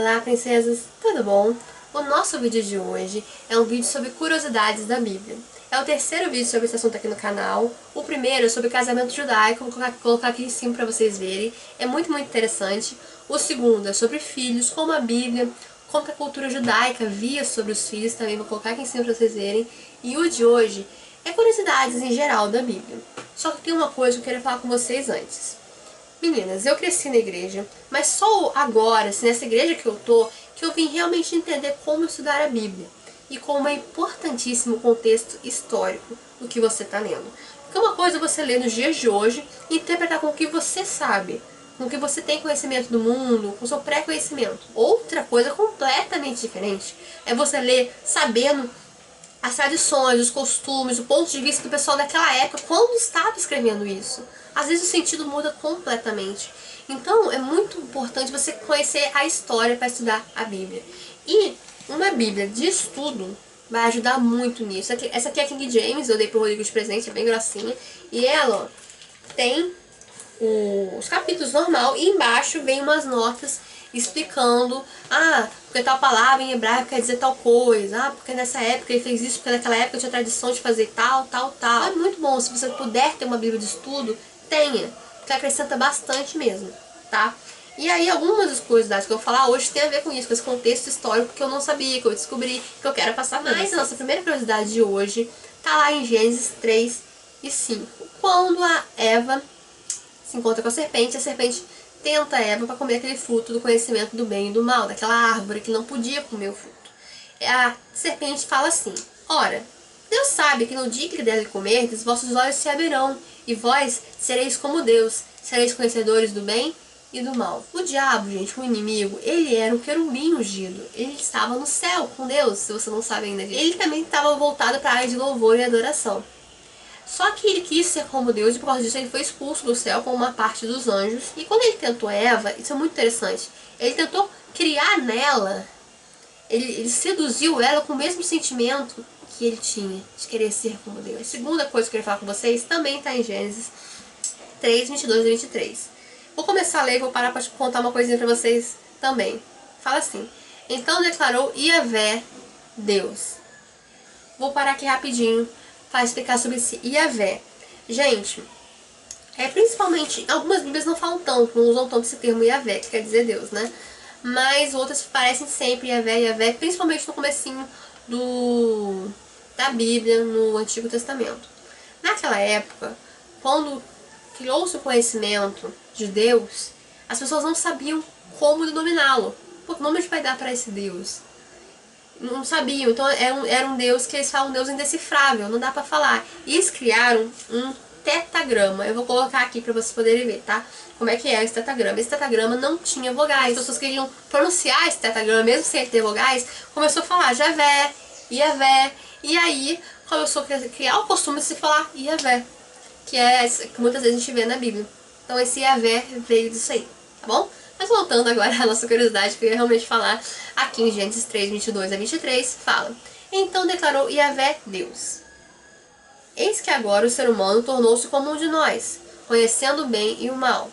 Olá, princesas, tudo bom? O nosso vídeo de hoje é um vídeo sobre curiosidades da Bíblia. É o terceiro vídeo sobre esse assunto aqui no canal. O primeiro é sobre casamento judaico, vou colocar aqui em cima para vocês verem. É muito interessante. O segundo é sobre filhos, como a Bíblia, como a cultura judaica via sobre os filhos, também vou colocar aqui em cima para vocês verem. E o de hoje é curiosidades em geral da Bíblia. Só que tem uma coisa que eu queria falar com vocês antes. Meninas, eu cresci na igreja, mas só agora, assim, nessa igreja que eu tô, que eu vim realmente entender como estudar a Bíblia. E como é importantíssimo o contexto histórico do que você está lendo. Porque uma coisa é você ler nos dias de hoje e interpretar com o que você sabe, com o que você tem conhecimento do mundo, com o seu pré-conhecimento. Outra coisa completamente diferente é você ler sabendo as tradições, os costumes, o ponto de vista do pessoal daquela época, quando estava escrevendo isso. Às vezes o sentido muda completamente. Então é muito importante você conhecer a história para estudar a Bíblia. E uma Bíblia de estudo vai ajudar muito nisso. Essa aqui é a King James, eu dei pro Rodrigo de presente, é bem grossinha. E ela, ó, tem os capítulos normal e embaixo vem umas notas explicando, porque tal palavra em hebraico quer dizer tal coisa, porque nessa época ele fez isso, porque naquela época tinha tradição de fazer tal. É muito bom, se você puder ter uma Bíblia de estudo, tenha, porque acrescenta bastante mesmo, tá? E aí algumas das curiosidades que eu vou falar hoje tem a ver com isso, com esse contexto histórico que eu não sabia, que eu descobri, que eu quero passar mais. Mas a nossa primeira curiosidade de hoje tá lá em Gênesis 3 e 5, quando a Eva se encontra com a serpente tenta Eva para comer aquele fruto do conhecimento do bem e do mal, daquela árvore que não podia comer o fruto. A serpente fala assim: ora, Deus sabe que no dia que dele comerdes, vossos olhos se abrirão, e vós sereis como Deus, sereis conhecedores do bem e do mal. O diabo, gente, o inimigo, ele era um querubim ungido. Ele estava no céu com Deus, se você não sabe ainda disso. Ele também estava voltado para a área de louvor e adoração. Só que ele quis ser como Deus e por causa disso ele foi expulso do céu com uma parte dos anjos. E quando ele tentou Eva, isso é muito interessante, ele tentou criar nela, ele seduziu ela com o mesmo sentimento que ele tinha, de querer ser como Deus. A segunda coisa que eu queria falar com vocês também está em Gênesis 3, 22 e 23. Vou começar a ler e vou parar para contar uma coisinha para vocês também. Fala assim: então declarou Iavé, Deus. Vou parar aqui rapidinho para explicar sobre esse Iavé. Gente, principalmente, algumas bíblias não falam tanto, não usam tanto esse termo Iavé, que quer dizer Deus, né? Mas outras parecem sempre Iavé, principalmente no comecinho da Bíblia, no Antigo Testamento. Naquela época, quando criou-se o conhecimento de Deus, as pessoas não sabiam como denominá-lo. Pô, que nome a gente vai dar para esse Deus? Não sabiam, então era um Deus que eles falam um Deus indecifrável, não dá pra falar. E eles criaram um tetagrama, eu vou colocar aqui pra vocês poderem ver, tá? Como é que é esse tetagrama. Esse tetagrama não tinha vogais, as pessoas queriam pronunciar esse tetagrama, mesmo sem ter vogais, começou a falar Javé, Iavé, e aí começou a criar o costume de se falar Iavé, que é que muitas vezes a gente vê na Bíblia. Então esse Iavé veio disso aí, tá bom? Mas voltando agora à nossa curiosidade, que eu ia realmente falar, aqui em Gênesis 3, 22 a 23, fala: então declarou Iavé Deus: eis que agora o ser humano tornou-se como um de nós, conhecendo o bem e o mal.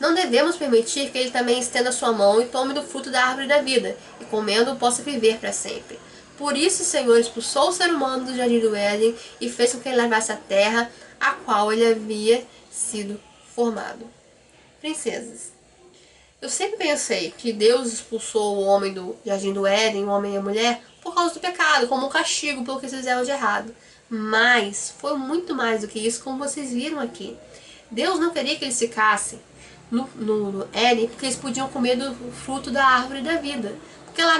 Não devemos permitir que ele também estenda sua mão e tome do fruto da árvore da vida, e comendo possa viver para sempre. Por isso o Senhor expulsou o ser humano do jardim do Éden e fez com que ele lavasse a terra a qual ele havia sido formado. Princesas, eu sempre pensei que Deus expulsou o homem do jardim do Éden, o homem e a mulher, por causa do pecado, como um castigo pelo que eles fizeram de errado. Mas foi muito mais do que isso, como vocês viram aqui. Deus não queria que eles ficassem no Éden, porque eles podiam comer do fruto da árvore da vida. Porque lá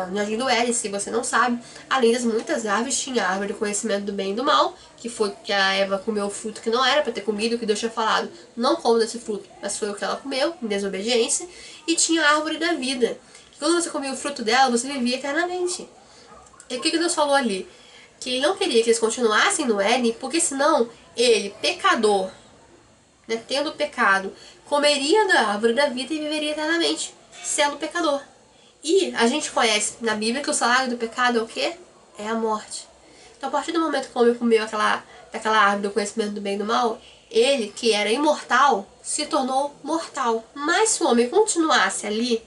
no jardim do Éden, se você não sabe, além das muitas árvores, tinha a árvore do conhecimento do bem e do mal, que foi que a Eva comeu o fruto que não era para ter comido, que Deus tinha falado, não coma desse fruto, mas foi o que ela comeu, em desobediência. E tinha a árvore da vida, que quando você comia o fruto dela, você vivia eternamente. E o que Deus falou ali? Que ele não queria que eles continuassem no Éden, porque senão ele, pecador, né, tendo pecado, comeria da árvore da vida e viveria eternamente, sendo pecador. E a gente conhece na Bíblia que o salário do pecado é o quê? É a morte. Então a partir do momento que o homem comeu daquela árvore do conhecimento do bem e do mal, ele, que era imortal, se tornou mortal. Mas se o homem continuasse ali,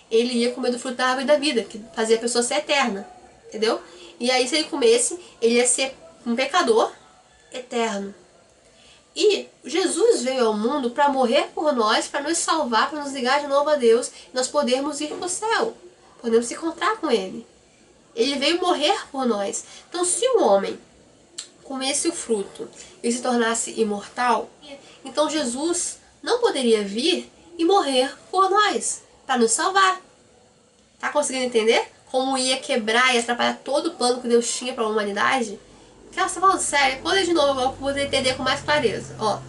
ele ia comer do fruto da árvore da vida, que fazia a pessoa ser eterna, entendeu? E aí, se ele comesse, ele ia ser um pecador eterno. E Jesus veio ao mundo para morrer por nós, para nos salvar, para nos ligar de novo a Deus, e nós podermos ir para o céu, podemos se encontrar com Ele. Ele veio morrer por nós. Então, se o homem comesse o fruto e se tornasse imortal, então Jesus não poderia vir e morrer por nós, para nos salvar. Tá conseguindo entender? Como ia quebrar e atrapalhar todo o plano que Deus tinha para a humanidade? Que ela está falando sério? Vou ler de novo agora para poder entender com mais clareza. Ó.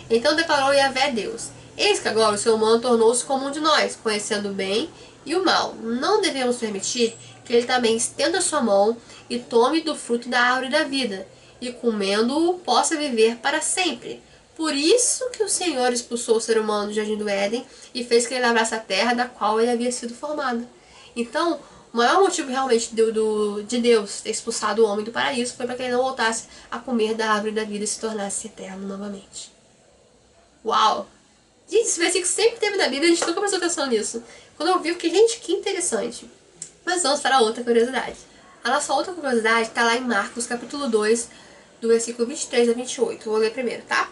Então declarou Yahvé Deus: eis que agora o ser humano tornou-se como um de nós, conhecendo o bem e o mal. Não devemos permitir que ele também estenda sua mão e tome do fruto da árvore da vida, e comendo-o possa viver para sempre. Por isso que o Senhor expulsou o ser humano do jardim do Éden e fez que ele lavrasse a terra da qual ele havia sido formado. Então, o maior motivo realmente de Deus ter expulsado o homem do paraíso foi para que ele não voltasse a comer da árvore da vida e se tornasse eterno novamente. Uau! Gente, esse versículo sempre teve na Bíblia, a gente nunca prestou atenção nisso. Quando eu vi, eu fiquei, gente, que interessante. Mas vamos para outra curiosidade. A nossa outra curiosidade está lá em Marcos, capítulo 2, do versículo 23 a 28. Eu vou ler primeiro, tá?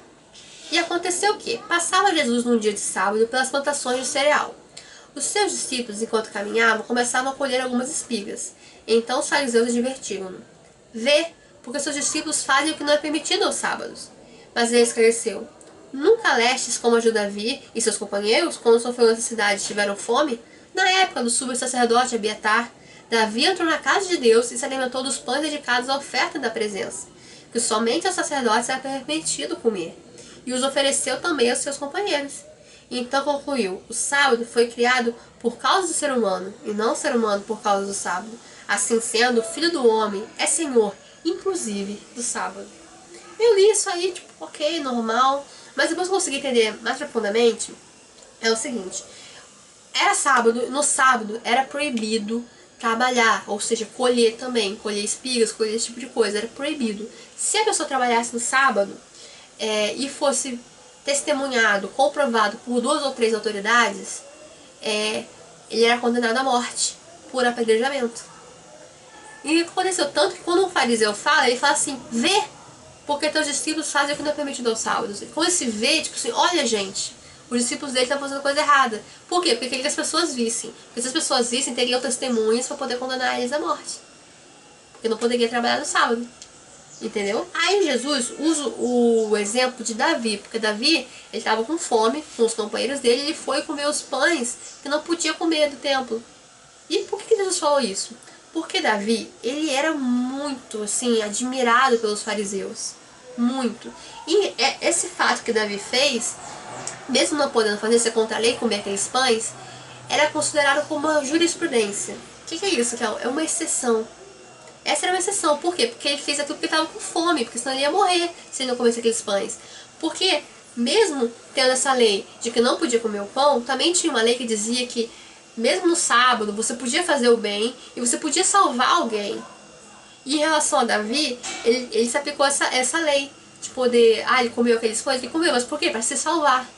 E aconteceu o quê? Passava Jesus num dia de sábado pelas plantações de cereal. Os seus discípulos, enquanto caminhavam, começavam a colher algumas espigas. Então os fariseus advertiram-no: vê, porque seus discípulos fazem o que não é permitido aos sábados. Mas ele esclareceu: nunca lestes como agiu Davi e seus companheiros, quando sofreu necessidade e tiveram fome? Na época do sumo sacerdote Abiatar, Davi entrou na casa de Deus e se alimentou dos pães dedicados à oferta da presença, que somente aos sacerdotes era permitido comer, e os ofereceu também aos seus companheiros. E então concluiu: o sábado foi criado por causa do ser humano, e não o ser humano por causa do sábado. Assim sendo, o Filho do Homem é Senhor, inclusive do sábado. Eu li isso aí, tipo, ok, normal, mas depois que eu consegui entender mais profundamente, é o seguinte: era sábado, no sábado era proibido trabalhar, ou seja, colher também, colher espigas, colher esse tipo de coisa, era proibido. Se a pessoa trabalhasse no sábado e fosse testemunhado, comprovado por 2 ou 3 autoridades, ele era condenado à morte por apedrejamento. E aconteceu tanto que quando um fariseu fala, ele fala assim: vê, porque teus discípulos fazem o que não é permitido aos sábados. E quando se vê, tipo assim, olha gente, os discípulos dele estão fazendo coisa errada. Por quê? Porque queria que as pessoas vissem. Porque se as pessoas vissem, teriam testemunhas para poder condenar eles à morte. Porque não poderia trabalhar no sábado. Entendeu? Aí Jesus usa o exemplo de Davi, porque Davi, ele estava com fome, com os companheiros dele, ele foi comer os pães que não podia comer do templo. E por que Jesus falou isso? Porque Davi, ele era muito, assim, admirado pelos fariseus. Muito. E esse fato que Davi fez, mesmo não podendo fazer ser contra a lei, comer aqueles pães, era considerado como uma jurisprudência. O que é isso? É uma exceção. Essa era uma exceção. Por quê? Porque ele fez aquilo porque estava com fome, porque senão ele ia morrer se ele não comesse aqueles pães. Porque, mesmo tendo essa lei de que não podia comer o pão, também tinha uma lei que dizia que, mesmo no sábado, você podia fazer o bem e você podia salvar alguém. E em relação a Davi, ele se aplicou essa lei de poder... ele comeu aqueles pães? Ele comeu, mas por quê? Para se salvar.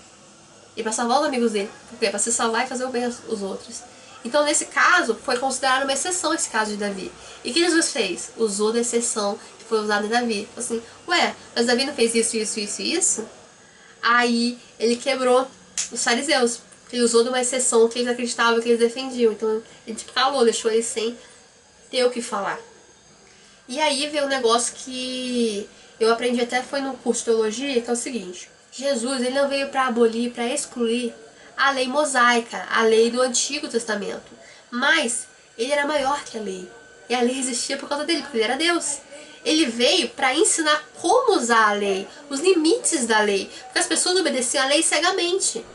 E para salvar os amigos dele. Por quê? Para se salvar e fazer o bem aos outros. Então, nesse caso, foi considerado uma exceção esse caso de Davi. E o que Jesus fez? Usou da exceção que foi usada em Davi. Falou assim: ué, mas Davi não fez isso, isso, isso e isso? Aí ele quebrou os fariseus. Ele usou de uma exceção que eles acreditavam, que eles defendiam. Então ele calou, deixou eles sem ter o que falar. E aí veio um negócio que eu aprendi até foi no curso de teologia, que é o seguinte: Jesus, ele não veio para abolir, para excluir a lei mosaica, a lei do Antigo Testamento. Mas ele era maior que a lei. E a lei existia por causa dele, porque ele era Deus. Ele veio para ensinar como usar a lei, os limites da lei, porque as pessoas obedeciam a lei cegamente.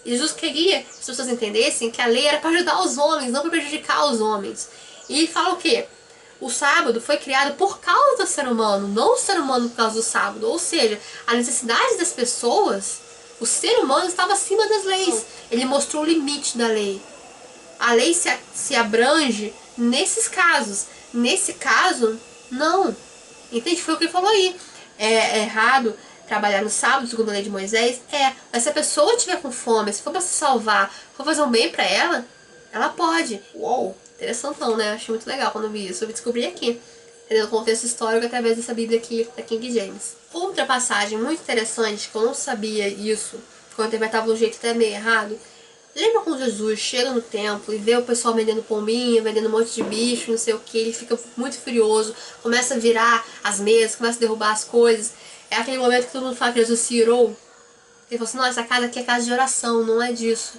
E Jesus queria que as pessoas entendessem que a lei era para ajudar os homens, não para prejudicar os homens. E ele fala o quê? O sábado foi criado por causa do ser humano, não o ser humano por causa do sábado. Ou seja, a necessidade das pessoas, o ser humano estava acima das leis. Ele mostrou o limite da lei. A lei se abrange nesses casos. Nesse caso, não. Entende? Foi o que ele falou aí. É errado trabalhar no sábado, segundo a lei de Moisés? Mas se a pessoa estiver com fome, se for para se salvar, for fazer um bem para ela, Ela pode. Uou, interessantão, né? Achei muito legal quando eu vi isso. Eu descobri aqui, entendeu? O contexto histórico através dessa Bíblia aqui da King James. Outra passagem muito interessante, que eu não sabia isso, que eu interpretava de um jeito até meio errado. Lembra quando Jesus chega no templo e vê o pessoal vendendo pombinha, vendendo um monte de bicho, não sei o que, ele fica muito furioso, começa a virar as mesas, começa a derrubar as coisas. É aquele momento que todo mundo fala que Jesus se irou. Ele falou assim, nossa, essa casa aqui é casa de oração, não é disso.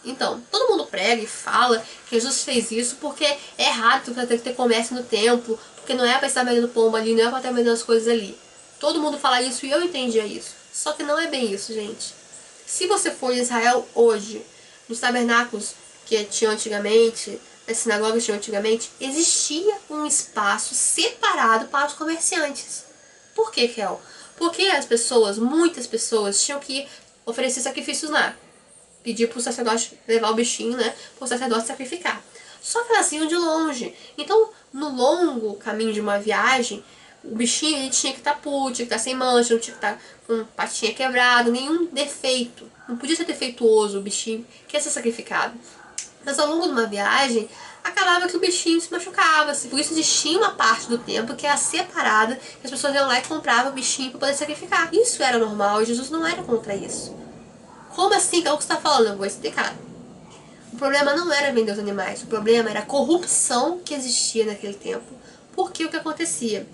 Então, todo mundo prega e fala que Jesus fez isso porque é errado ter comércio no templo, porque não é para estar vendendo pombo ali, não é para estar vendendo as coisas ali. Todo mundo fala isso e eu entendia isso. Só que não é bem isso, gente. Se você for em Israel hoje, nos tabernáculos que tinham antigamente, nas sinagogas que tinham antigamente, existia um espaço separado para os comerciantes. Por que, Kel? Porque as pessoas, muitas pessoas, tinham que oferecer sacrifícios lá. Pedir para o sacerdote levar o bichinho, né? Para o sacerdote sacrificar. Só que elas iam de longe. Então, no longo caminho de uma viagem, o bichinho ele tinha que estar puro, tinha que estar sem mancha, não tinha que estar com patinha quebrada, nenhum defeito. Não podia ser defeituoso o bichinho que ia ser sacrificado. Mas ao longo de uma viagem, acabava que o bichinho se machucava. Por isso existia uma parte do templo que era separada, que as pessoas iam lá e compravam o bichinho para poder sacrificar. Isso era normal e Jesus não era contra isso. Como assim? Que é o que você está falando? Eu vou explicar. O problema não era vender os animais, o problema era a corrupção que existia naquele tempo. Porque o que acontecia?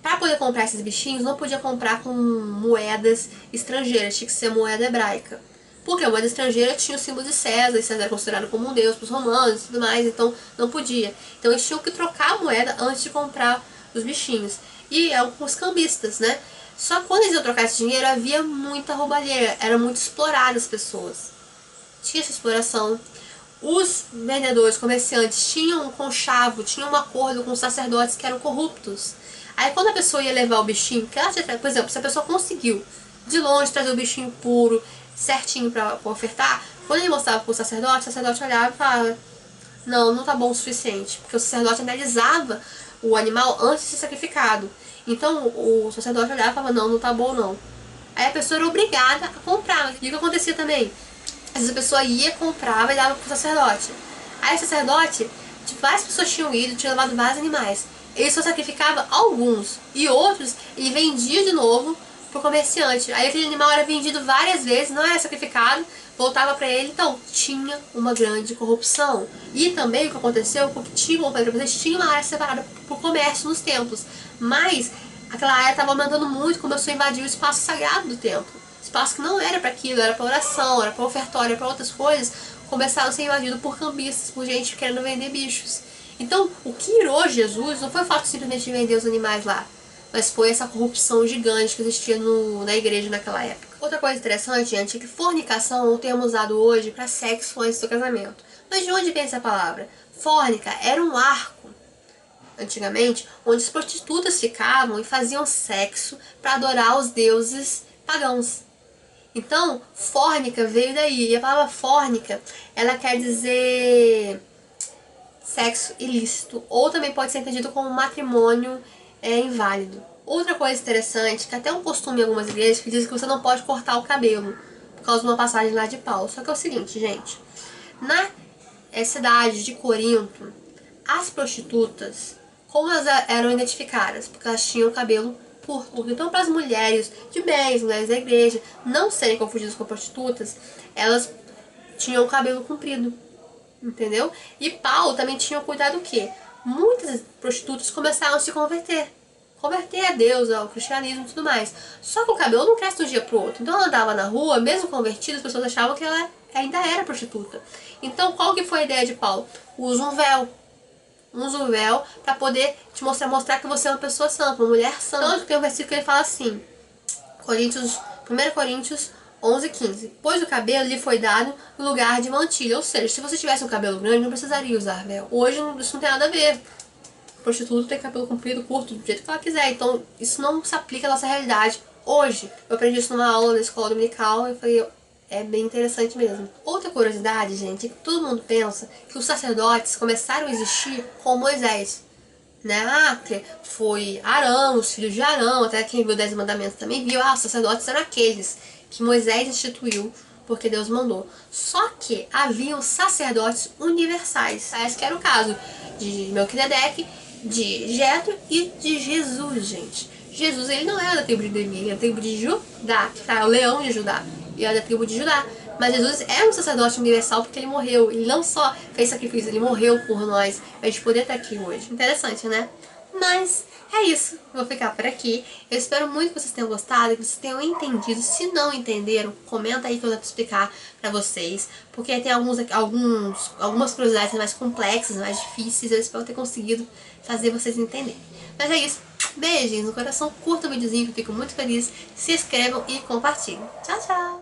Para poder comprar esses bichinhos, não podia comprar com moedas estrangeiras, tinha que ser moeda hebraica. Porque a moeda estrangeira tinha o símbolo de César, e César era considerado como um deus para os romanos e tudo mais, então não podia. Então eles tinham que trocar a moeda antes de comprar os bichinhos. E eram os cambistas, né? Só que quando eles iam trocar esse dinheiro, havia muita roubalheira, era muito explorado as pessoas. Tinha essa exploração. Os vendedores, comerciantes, tinham um conchavo, tinham um acordo com os sacerdotes que eram corruptos. Aí quando a pessoa ia levar o bichinho, por exemplo, se a pessoa conseguiu de longe trazer o bichinho puro, certinho para ofertar, quando ele mostrava para o sacerdote olhava e falava, não tá bom o suficiente, porque o sacerdote analisava o animal antes de ser sacrificado. Então o sacerdote olhava e falava, não tá bom não. Aí a pessoa era obrigada a comprar. E o que acontecia também? Às vezes a pessoa ia, comprava e dava pro sacerdote. Aí o sacerdote, várias pessoas tinham ido, tinham levado vários animais. Ele só sacrificava alguns, e outros ele vendia de novo pro comerciante. Aí aquele animal era vendido várias vezes, não era sacrificado, voltava para ele, então tinha uma grande corrupção. E também o que aconteceu, porque tinha uma área separada pro comércio nos templos, mas aquela área estava aumentando muito, começou a invadir o espaço sagrado do templo. Espaço que não era para aquilo, era para oração, era para ofertório, era para outras coisas, começaram a ser invadidos por cambistas, por gente querendo vender bichos. Então, o que irou Jesus não foi o fato de simplesmente vender os animais lá, mas foi essa corrupção gigante que existia na igreja naquela época. Outra coisa interessante, gente, é que fornicação é um termo usado hoje para sexo antes do casamento. Mas de onde vem essa palavra? Fórnica era um arco, antigamente, onde as prostitutas ficavam e faziam sexo para adorar os deuses pagãos. Então, fórnica veio daí. E a palavra fórnica, ela quer dizer sexo ilícito, ou também pode ser entendido como matrimônio inválido. Outra coisa interessante, que até um costume em algumas igrejas, que diz que você não pode cortar o cabelo, por causa de uma passagem lá de Paulo. Só que é o seguinte, gente, na cidade de Corinto, as prostitutas, como elas eram identificadas? Porque elas tinham cabelo curto. Então, para as mulheres de bens, mulheres da igreja, não serem confundidas com prostitutas, elas tinham o cabelo comprido. Entendeu? E Paulo também tinha cuidado o quê? Muitas prostitutas começaram a se converter a Deus, ao cristianismo e tudo mais. Só que o cabelo não cresce de um dia pro outro. Então ela andava na rua, mesmo convertida, as pessoas achavam que ela ainda era prostituta. Então qual que foi a ideia de Paulo? Usa um véu. Usa um véu para poder te mostrar que você é uma pessoa santa, uma mulher santa. Então tem um versículo que ele fala assim, 1 Coríntios 11:15. Pois o cabelo lhe foi dado no lugar de mantilha. Ou seja, se você tivesse um cabelo grande, não precisaria usar véu. Hoje isso não tem nada a ver. Prostituta tem cabelo comprido, curto, do jeito que ela quiser. Então isso não se aplica à nossa realidade hoje. Eu aprendi isso numa aula na escola dominical e falei, é bem interessante mesmo. Outra curiosidade, gente, é que todo mundo pensa que os sacerdotes começaram a existir com Moisés. Né? Que foi Arão, os filhos de Arão, até quem viu 10 mandamentos também viu, os sacerdotes eram aqueles que Moisés instituiu porque Deus mandou. Só que haviam sacerdotes universais. Esse que era o caso de Melquisedeque, de Jetro e de Jesus, gente. Jesus, ele não era da tribo de Levi, ele era da tribo de Judá, que era o leão de Judá, e era da tribo de Judá. Mas Jesus é um sacerdote universal porque ele morreu. Ele não só fez sacrifício, ele morreu por nós, pra gente poder estar aqui hoje. Interessante, né? Mas é isso, vou ficar por aqui. Eu espero muito que vocês tenham gostado, que vocês tenham entendido. Se não entenderam, comenta aí que eu vou explicar pra vocês, porque tem algumas curiosidades mais complexas, mais difíceis. Eu espero ter conseguido fazer vocês entenderem. Mas é isso, beijinhos no coração, curta o videozinho que eu fico muito feliz, se inscrevam e compartilhem. Tchau, tchau!